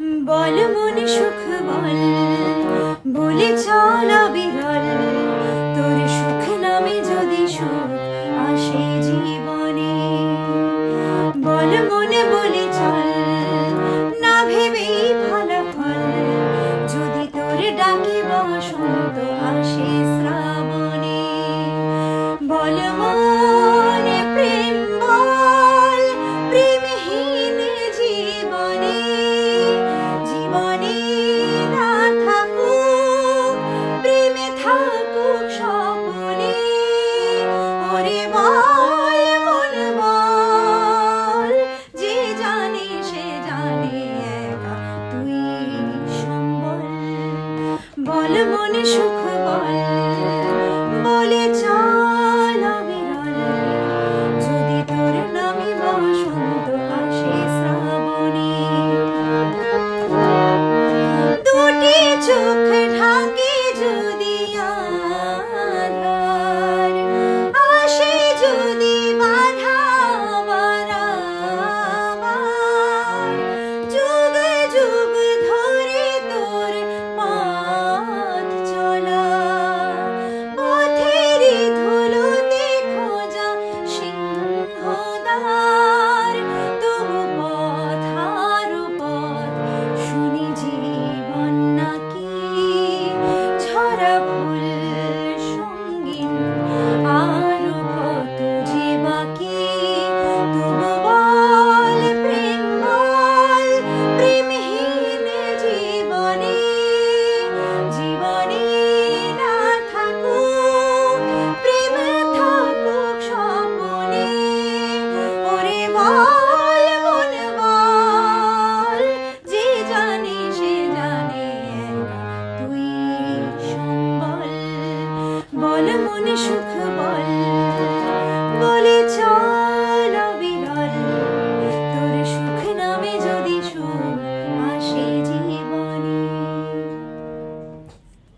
বল মনে সুখ বল, বলে চল বিরল, তোর সুখ নামে যদি সুখ আসে জীবনে। বল মনে বলে চল, না ভেবেই ফলাফল, যদি তোর ডাকে বসন্ত আসে শ্রাবণে। বল মনে প্রেম বল, প্রেমহীন জীবনে, জীবনে না থাকুক প্রেমে থাকুক স্বপনে। ওরে বল মন বল, যে জানে সে জানে একা তুই সম্বল। বল মনে সুখ বল, বলে চল বিরল, যদি তোর নামে বসন্ত আসে শ্রাবণে। দুটি চোখ ঢাকে যদি আঁধার, আসে যদি বাধা বারবার, যুগ যুগ ধরে তোর পথ চলা, পথেরই ধুলোতে খোঁজা সিংহদ্বার। তবু পথ আরো পথ, শুনি জীবন নাকি ঝরা ফুল সঙ্গীন, আরো কত যে বাকি। তবু বল প্রেম বল, প্রেমহীন জীবনে, জীবনে না থাকুক প্রেম থাকুক স্বপনে। ওরে বল মন বল, যে জানে সে জানে একা তুই সম্বল। বল মনে সুখ বল, বলে চল